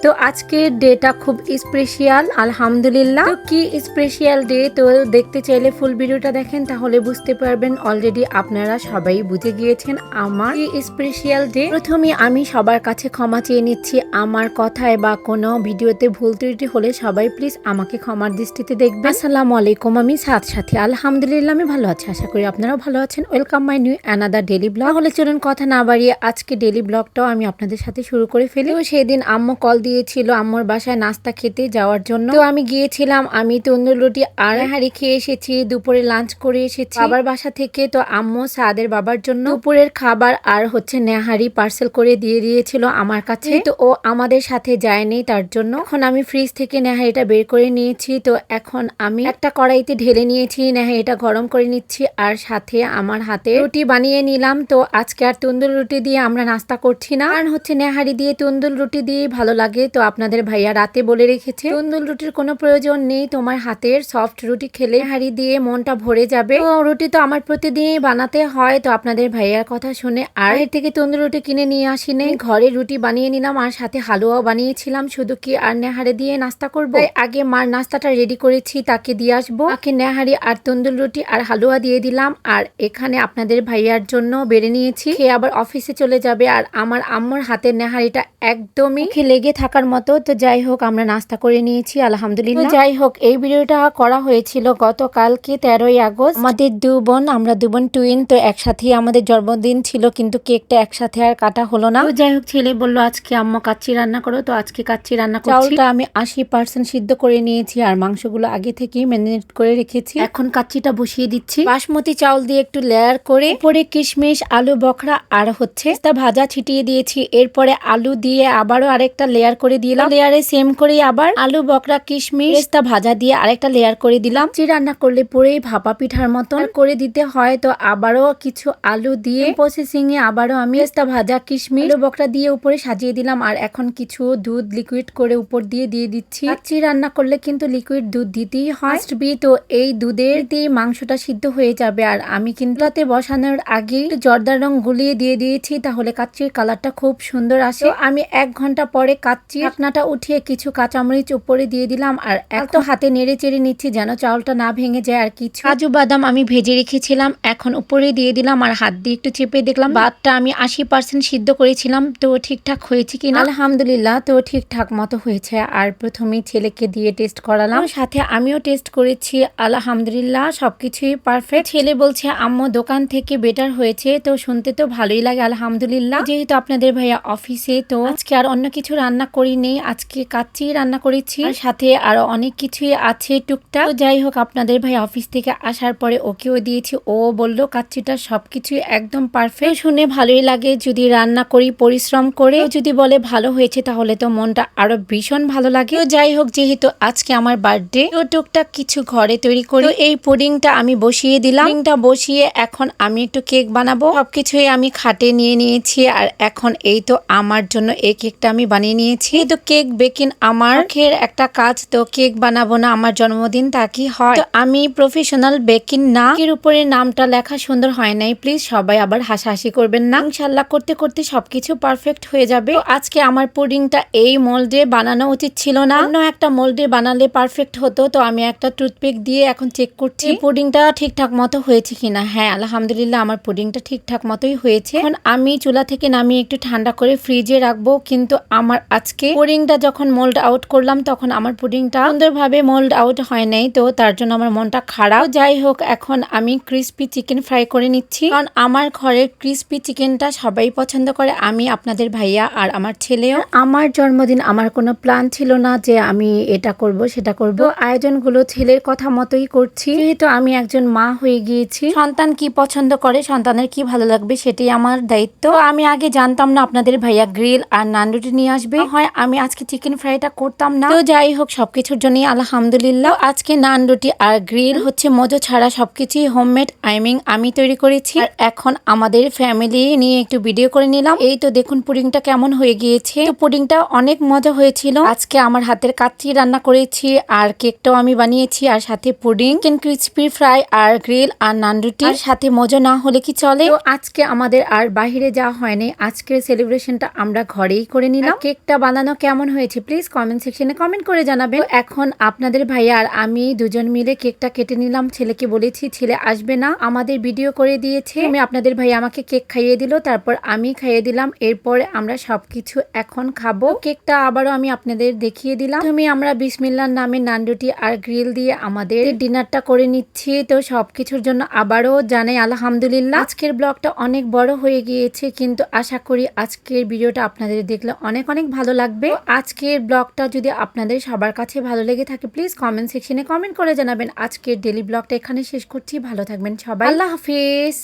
তো আজকের ডেটা খুব স্পেশাল আলহামদুলিল্লাহ। তো কি স্পেশাল ডে, তো দেখতে চাইলে ফুল ভিডিওটা দেখেন তাহলে বুঝতে পারবেন। অলরেডি আপনারা সবাই বুঝে গিয়েছেন আমার কি স্পেশাল ডে। প্রথমে আমি সবার কাছে ক্ষমা চেয়ে নিচ্ছি, আমার কথায় বা কোনো ভিডিওতে ভুল ত্রুটি হলে সবাই প্লিজ আমাকে ক্ষমার দৃষ্টিতে দেখবেন। আসসালামু আলাইকুম, আমি সাথে আলহামদুলিল্লাহ আমি ভালো আছি, আশা করি আপনারাও ভালো আছেন। Welcome my new another daily blog. তাহলে চলুন কথা না বাড়িয়ে আজকে ডেলি ব্লগটাও আমি আপনাদের সাথে শুরু করে ফেলি। তো সেদিন আম্মু কল দিয়েছিল আম্মুর বাসায় নাস্তা খেতে যাওয়ার জন্য, তো আমি গিয়েছিলাম। আমি তন্দুর রুটি আর হাঁড়ি খেয়ে এসেছি, দুপুরে লাঞ্চ করে এসেছি বাবার বাসা থেকে। তো আম্মু সাদের বাবার জন্য দুপুরের খাবার আর হচ্ছে নেহারি পার্সেল করে দিয়ে দিয়েছিল আমার কাছে। তো ও আমাদের সাথে যায়নি, তার জন্য এখন আমি ফ্রিজ থেকে নেহারিটা বের করে নিয়েছি। তো এখন আমি একটা কড়াইতে ঢেলে নিয়েছি, নেহারিটা গরম করে নিচ্ছি আর সাথে আমার হাতে রুটি বানিয়ে নিলাম। তো আজকে আর তন্দুর রুটি দিয়ে আমরা নাস্তা করছি না, কারণ হচ্ছে নেহারি দিয়ে তন্দুর রুটি দিয়ে ভালো লাগে। তো আপনাদের ভাইয়া রাতে বলে রেখেছে তন্দুর রুটির কোনো প্রয়োজন নেই, তোমার হাতের সফট রুটি খেলে নেহারি দিয়ে মনটা ভরে যাবে। তো রুটি তো আমার প্রতিদিনই বানাতে হয়, তো আপনাদের ভাইয়ার কথা শুনে আর এর থেকে তন্দুর রুটি কিনে নিয়ে আসি নেই, ঘরে রুটি বানিয়ে নিলাম আর সাথে হালুয়াও বানিয়েছিলাম। শুধু কি আর নেহারি দিয়ে নাস্তা করবো, তাই আগে মার নাস্তাটা রেডি করেছি, তাকে দিয়ে আসবো। তাকে নেহারি আর তন্দুর রুটি আর হালুয়া দিয়ে দিলাম। আর এখানে আপনাদের ভাইয়ার জন্য বেড়ে নিয়েছি, খেয়ে আবার অফিসে চলে যাবে। আর আমার আম্মুর হাতের নেহারিটা একদমই লেগে থাকার মতো। তো যাই হোক আমরা নাস্তা করে নিয়েছি আলহামদুলিল্লাহ। যাই হোক এই ভিডিওটা করা হয়েছিল গতকালকে 13ই আগস্ট। আমাদের আমরা দু বোন টুইন, তো একসাথেই আমাদের জন্মদিন ছিল, কিন্তু কেকটা একসাথে আর কাটা হলো না। তো যাই হোক ছেলে বললো আজকে আম্মু কাচ্চি রান্না করো, তো আজকে কাচ্চি রান্না করছি। চাউলটা আমি 80% সিদ্ধ করে নিয়েছি আর মাংসগুলো আগে থেকেই ম্যারিনেট করে রেখেছি। এখন কাচ্চিটা বসিয়ে দিচ্ছি। বাসমতি চাউল দিয়ে একটু লেয়ার করে উপরে কিশমিশ, আলু বখরা আর হচ্ছে তা ভাজা ছিটিয়ে দিয়েছি। এরপরে আলু দিয়ে আবারও আরেকটা লেয়ার করে দিলাম। লেয়ারে সেম করে আবার আলু বখরা কিশমিশ তা ভাজা দিয়ে আরেকটা লেয়ার করে দিলাম। কাচ্চি রান্না করলে পুরোই ভাপা পিঠার মতন করে দিতে হয়। তো আবারও কিছু আলু দিয়ে প্রসেসিং এ আবারও আমি তা ভাজা কিশমিশ আলু বখরা দিয়ে উপরে সাজিয়ে দিলাম। আর এখন কিছু দুধ লিকুইড করে উপর দিয়ে দিচ্ছি। কাচ্চি রান্না করলে কিন্তু লিকুইড দুধ দিতেই হয়। তো এই দুধের দিয়ে মাংসটা সিদ্ধ হয়ে যাবে। আর আমি কিন্তু রাতে বসানোর আগে জর্দা রং গুলিয়ে দিয়ে দিয়েছি, তাহলে কাচ্চির কালারটা খুব সুন্দর আসে। আমি 1 ঘন্টা পরে কাচ্চি ঢাকনাটা উঠিয়ে কিছু কাঁচামরিচ উপরে দিয়ে দিলাম। আর একটু হাতে নেড়ে চেড়ে নিচ্ছি যেন চাউলটা না ভেঙে যায়। আর কিছু কাজু বাদাম আমি ভেজে রেখেছিলাম, এখন উপরে দিয়ে দিলাম। আর হাত দিয়ে একটু চেপে দেখলাম ভাতটা আমি 80% সিদ্ধ করেছিলাম, তো ঠিকঠাক হয়েছে কিনা। আলহামদুলিল্লাহ, তো ঠিকঠাক মতো হয়েছে। আর প্রথমেই ছেলেকে দিয়ে টেস্ট করালাম, সাথে আমিও টেস্ট করেছি। আলহামদুলিল্লাহ সবকিছুই পারফেক্ট। ছেলে বলছে আম্মু দোকান থেকে বেটার হয়েছে, তো শুনতে তো ভালোই লাগে আলহামদুলিল্লাহ। যেহেতু আপনাদের ভাইয়া অফিসে, তো আজকে আর অন্য কিছু রান্না করি নেই, আজকে কাচ্চি রান্না করেছি। আর সাথে আরো অনেক কিছুই আছে টুকটাক। তো যাই হোক আপনাদের ভাই অফিস থেকে আসার পরে ওকেও দিয়েছি, ও বললো কাচ্চিটা সবকিছুই একদম পারফেক্ট। শুনে ভালোই লাগে যদি রান্না করি পরিশ্রম করে, যদি বলে ভালো হয়েছে তাহলে তো মনটা আরো ভীষণ ভালো লাগে। তো যাই হোক যেহেতু আজকে আমার বার্থডে, তো টুকটাক কিছু ঘরে তৈরি করি। তো এই পুডিংটা আমি বসিয়ে দিলাম, পুডিংটা বসিয়ে এখন আমি একটু কেক বানাবো। সবকিছুই আমি খাটে নিয়ে নিয়েছি। আর এখন এই তো আমার জন্য এই কেকটা আমি বানিয়ে নিয়েছি। তো কেক বেকিং আমার একটা কাজ, তো কেক বানাবো না আমার জন্মদিন তা কি হয়। তো আমি প্রফেশনাল বেকিং না, এর উপরে নামটা লেখা সুন্দর হয় নাই, প্লিজ সবাই আবার হাসাহাসি করবেন না। ইনশাআল্লাহ করতে করতে সবকিছু পারফেক্ট হয়ে যাবে। তো আজকে আমার পুডিংটা এই মোল্ডে বানানো উচিত ছিল না, অন্য একটা মোল্ডে বানালে পারফেক্ট হতো। তো আমি একটা টুথপিক দিয়ে এখন চেক করছি পুডিংটা ঠিকঠাক মতো হয়েছে কিনা। হ্যাঁ আলহামদুলিল্লাহ আমার পুডিংটা ঠিকঠাক মতোই হয়েছে। এখন আমি চুলা থেকে নামিয়ে একটু ঠান্ডা করে ফ্রিজে রাখবো। কিন্তু আমার আজকে পুডিংটা যখন মোল্ড আউট করলাম তখন আমার পুডিংটা সুন্দরভাবে মোল্ড আউট হয় নাই, তো তার জন্য আমার মনটা খারাপ। যাই হোক এখন আমি ক্রিস্পি চিকেন ফ্রাই করে নিচ্ছি, কারণ আমার ঘরের ক্রিস্পি চিকেনটা সবাই পছন্দ করে, আমি আপনাদের ভাইয়া আর আমার ছেলেও। আমার জন্মদিন আমার কোনো প্ল্যান ছিল না যে আমি এটা করব সেটা করব, আয়োজনগুলো ছেলের কথা মতোই করছি। যেহেতু আমি একজন মা হয়ে গিয়েছি, সন্তান কি পছন্দ করে, সন্তানের কি ভালো লাগবে সেটাই আমার দায়িত্ব। আমি আগে জানতাম না আপনাদের ভাইয়া গ্রিল আর নান রুটি নিয়ে আসবে, হয় আমি আজকে চিকেন ফ্রাইটা করতাম না। তো যাই হোক সবকিছুর জন্যই আলহামদুলিল্লাহ আজকে নান রুটি আর গ্রিল হচ্ছে মজো ছাড়া সবকিছুই হোমমেড আমি তৈরি করেছি। আর এখন আমাদের ফ্যামিলি নিয়ে একটু ভিডিও করে নিলাম। এই তো দেখুন পুডিংটা কেমন হয়ে গিয়েছে। তো পুডিংটা অনেক মজা হয়েছিল। আজকে আমার হাতের কাচ্চি রান্না করেছি আর কেকটাও আমি বানিয়েছি, আর সাথে পুডিং, চিকেন ক্রিসপি ফ্রাই আর গ্রিল আর নান রুটি। আর সাথে মজা না হলে কি চলে। তো আজকে আমাদের আর বাহিরে যাওয়া হয়নি, আজকের সেলিব্রেশনটা আমরা ঘরেই করে নিলাম। কেকটা বানানো বানানো কেমন হয়েছে প্লিজ কমেন্ট সেকশনে কমেন্ট করে জানাবেন। এখন আপনাদের ভাইয়া আর আমি দুজন মিলে কেকটা কেটে নিলাম। ছেলেকে বলেছি, ছেলে আসবে না, আমাদের ভিডিও করে দিয়েছে। আমি আপনাদের ভাইয়া আমাকে কেক খাইয়ে দিল, তারপর আমি খাইয়ে দিলাম। এরপরে আমরা সবকিছু এখন খাবো। কেকটা আবারও আমি আপনাদের দেখিয়ে দিলাম। আমরা বিসমিল্লাহর নামে নানরুটি আর গ্রিল দিয়ে আমাদের ডিনারটা করে নিচ্ছি। তো সবকিছুর জন্য আবারও জানাই আলহামদুলিল্লাহ। আজকের ব্লগটা অনেক বড় হয়ে গিয়েছে, কিন্তু আশা করি আজকের ভিডিওটা আপনাদের দেখলে অনেক অনেক ভালো লাগবে। আজকের ব্লগটা যদি আপনাদের সবার কাছে ভালো লেগে থাকে প্লিজ কমেন্ট সেকশনে কমেন্ট করে জানাবেন। আজকের ডেলি ব্লগটা এখানে শেষ করছি। ভালো থাকবেন সবাই, আল্লাহ হাফিজ।